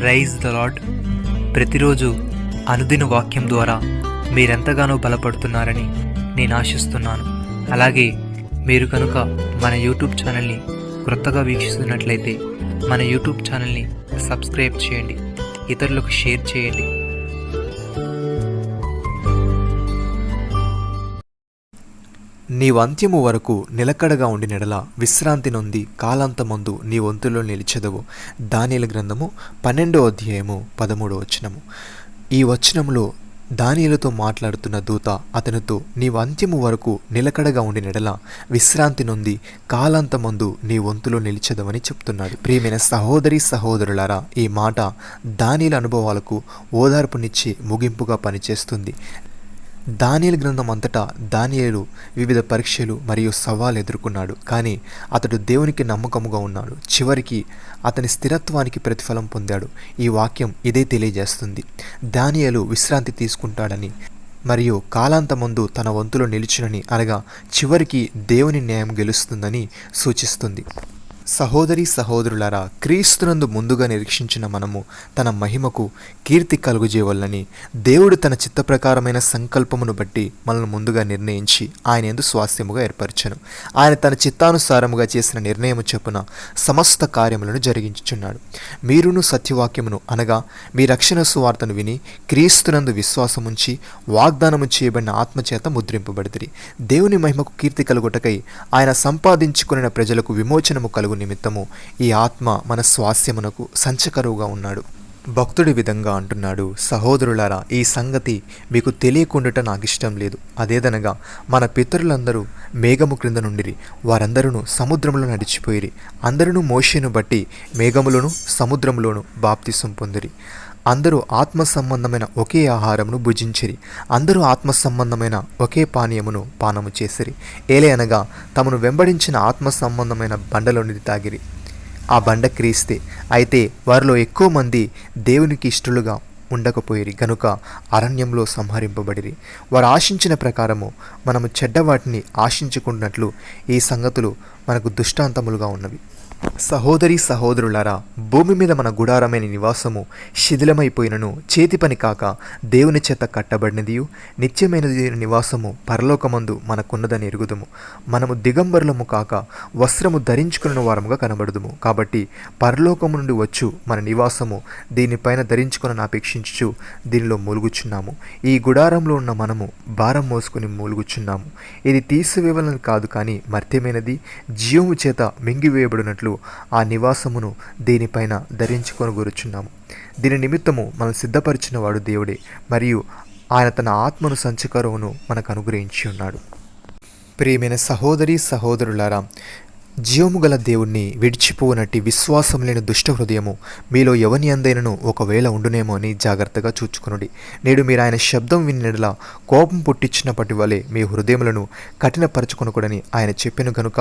Praise the lord. ప్రతిరోజు అనుదిన వాక్యం ద్వారా మీరెంతగానో బలపడుతున్నారని నేను ఆశిస్తున్నాను. అలాగే మీరు కనుక మన యూట్యూబ్ ఛానల్ని క్రొత్తగా వీక్షిస్తున్నట్లయితే మన యూట్యూబ్ ఛానల్ని సబ్స్క్రైబ్ చేయండి, ఇతరులకు షేర్ చేయండి. నీవు అంత్యము వరకు నిలకడగా ఉండినెడల విశ్రాంతి నొంది కాలాంతమందు నీ వంతులో నిలిచెదవు. దానియేలు గ్రంథము 12వ అధ్యాయము 13వ వచనము. ఈ వచనంలో దానియేలుతో మాట్లాడుతున్న దూత అతనితో నీవు అంత్యము వరకు నిలకడగా ఉండినెడల విశ్రాంతి నొంది కాలాంతమందు నీ వంతులో నిలిచెదవని చెప్తున్నాడు. ప్రియమైన సహోదరి సహోదరులారా, ఈ మాట దానియేలు అనుభవాలకు ఓదార్పునిచ్చి ముగింపుగా పనిచేస్తుంది. దానియేలు గ్రంథం అంతటా దానియేలు వివిధ పరీక్షలు మరియు సవాలు ఎదుర్కొన్నాడు, కానీ అతడు దేవునికి నమ్మకముగా ఉన్నాడు. చివరికి అతని స్థిరత్వానికి ప్రతిఫలం పొందాడు. ఈ వాక్యం ఇదే తెలియజేస్తుంది. దానియేలు విశ్రాంతి తీసుకుంటాడని మరియు కాలాంతమందు తన వంతులో నిలిచునని, అనగా చివరికి దేవుని న్యాయం గెలుస్తుందని సూచిస్తుంది. సహోదరి సహోదరులారా, క్రీస్తునందు ముందుగా నిరీక్షించిన మనము తన మహిమకు కీర్తి కలుగుజేయవలనని దేవుడు తన చిత్త ప్రకారమైన సంకల్పమును బట్టి మనల్ని ముందుగా నిర్ణయించి ఆయన యందు స్వాస్థ్యముగా ఏర్పరచెను. ఆయన తన చిత్తానుసారముగా చేసిన నిర్ణయము చొప్పున సమస్త కార్యములను జరిగించుచున్నాడు. మీరును సత్యవాక్యమును అనగా మీ రక్షణ సువార్తను విని క్రీస్తునందు విశ్వాసముంచి వాగ్దానము చేయబడిన ఆత్మచేత ముద్రింపబడితిరి. దేవుని మహిమకు కీర్తి కలుగుటకై ఆయన సంపాదించుకున్న ప్రజలకు విమోచనము కలుగు నిమిత్తము ఈ ఆత్మ మన స్వాస్థ్యమునకు సంచకరువుగా ఉన్నాడు. భక్తుడి విధంగా అంటున్నాడు, సహోదరులారా, ఈ సంగతి మీకు తెలియకుండుట నాకు ఇష్టం లేదు. అదేదనగా మన పితరులందరూ మేఘము క్రింద నుండిరి, వారందరూ సముద్రములో నడిచిపోయిరి. అందరూ మోషేను బట్టి మేఘములోను సముద్రములోను బాప్తిసం పొందిరి. అందరూ ఆత్మ సంబంధమైన ఒకే ఆహారమును భుజించిరి. అందరూ ఆత్మ సంబంధమైన ఒకే పానీయమును పానము చేసిరి. ఏలయనగా తమను వెంబడించిన ఆత్మ సంబంధమైన బండలోనిది తాగిరి. ఆ బండ క్రీస్తే. అయితే వారిలో ఎక్కువ మంది దేవునికి ఇష్టలుగా ఉండకపోయిరి గనుక అరణ్యంలో సంహరింపబడిరి. వారు ఆశించిన ప్రకారము మనము చెడ్డవాటిని ఆశించుకున్నట్లు ఈ సంగతులు మనకు దృష్టాంతములుగా ఉన్నవి. సహోదరి సహోదరులారా, భూమి మీద మన గుడారమైన నివాసము శిథిలమైపోయినను చేతి పని కాక దేవుని చేత కట్టబడినదియు నిత్యమైనది నివాసము పరలోకమందు మనకున్నదని ఎరుగుదుము. మనము దిగంబరులము కాక వస్త్రము ధరించుకున్న వారముగా కనబడుదుము. కాబట్టి పరలోకము నుండి వచ్చు మన నివాసము దీనిపైన ధరించుకుని అపేక్షించుచు దీనిలో మూలుగుచున్నాము. ఈ గుడారంలో ఉన్న మనము భారం మోసుకుని మూలుగుచున్నాము. ఇది తీసివేయాలని కాదు, కానీ మర్త్యమైనది జీవము చేత మింగివేయబడినట్లు ఆ నివాసమును దీనిపైన ధరించుకొని కూర్చున్నాము. దీని నిమిత్తము మనం సిద్ధపరిచిన వాడు దేవుడే, మరియు ఆయన తన ఆత్మను సంచకరువును మనకు అనుగ్రహించి ఉన్నాడు. ప్రియమైన సహోదరి సహోదరులారా, జీవము గల దేవుణ్ణి విడిచిపోనట్టి విశ్వాసం లేని దుష్ట హృదయము మీలో ఎవని అందైనను ఒకవేళ ఉండునేమో అని జాగ్రత్తగా చూచుకొనుడి. నేడు మీరు ఆయన శబ్దం విన్నెడలా కోపం పుట్టించినప్పటి వలె మీ హృదయములను కఠినపరచుకొనకూడని ఆయన చెప్పెను గనుక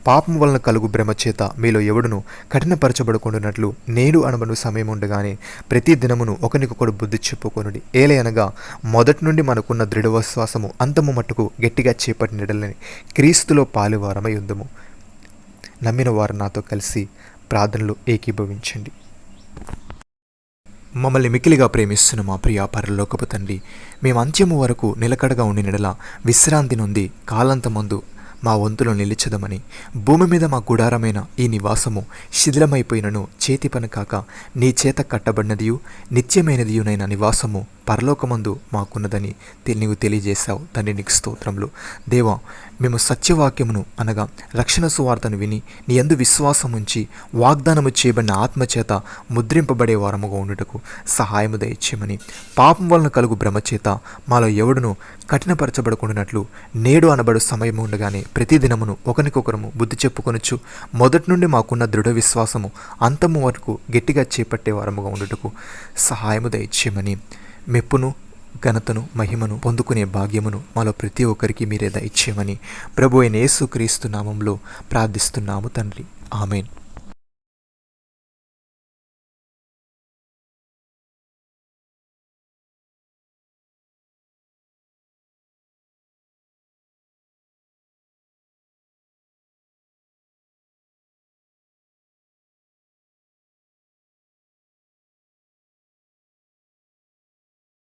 పాపం వలన కలుగు భ్రమ చేత మీలో ఎవడును కఠినపరచబడుకుంటున్నట్లు నేడు అనబడు సమయం ఉండగానే ప్రతి దినమును ఒకరికొకడు బుద్ధి చెప్పుకొనుడి. ఏలయనగా మొదటి నుండి మనకున్న దృఢ విశ్వాసము అంతము మట్టుకు గట్టిగా చేపట్టినడలని క్రీస్తులో పాలువారమై ఉందము. నమ్మిన వారు నాతో కలిసి ప్రార్థనలు ఏకీభవించండి. మమ్మల్ని మిక్కిలిగా ప్రేమిస్తున్న మా ప్రియ పరలోకపు తండ్రి, మేము అంత్యము వరకు నిలకడగా ఉండినడలా విశ్రాంతి నుండి కాలాంతమందు మా వంతులో నిలిచదమని, భూమి మీద మా గుడారమైన ఈ నివాసము శిథిలమైపోయినను చేతి పని కాక నీ చేత కట్టబడినదియు నిత్యమైనదియునైన నివాసము పరలోకమందు మాకున్నదని నీవు తెలియజేశావు. తండ్రి, నీకు స్తోత్రములు. దేవా, మేము సత్యవాక్యమును అనగా రక్షణ సువార్తను విని నీ యందు విశ్వాసం ఉంచి వాగ్దానము చేయబడిన ఆత్మచేత ముద్రింపబడే వారముగా ఉండుటకు సహాయము దయచేయమని, పాపం వలన కలుగు భ్రమ చేత మాలో ఎవడును కఠినపరచబడకుండానట్లు నేడు అనబడు సమయం ఉండగానే ప్రతిదినమును ఒకరికొకరము బుద్ధి చెప్పుకొనొచ్చు మొదటి నుండి మాకున్న దృఢ విశ్వాసము అంతము వరకు గట్టిగా చేపట్టే వారముగా ఉండుటకు సహాయము దయచేయమని, మెప్పును ఘనతను మహిమను పొందుకునే భాగ్యమును మాలో ప్రతి ఒక్కరికి మీరే దయచేయమని ప్రభువైన యేసుక్రీస్తు నామములో ప్రార్థిస్తున్నాము తండ్రి. ఆమేన్.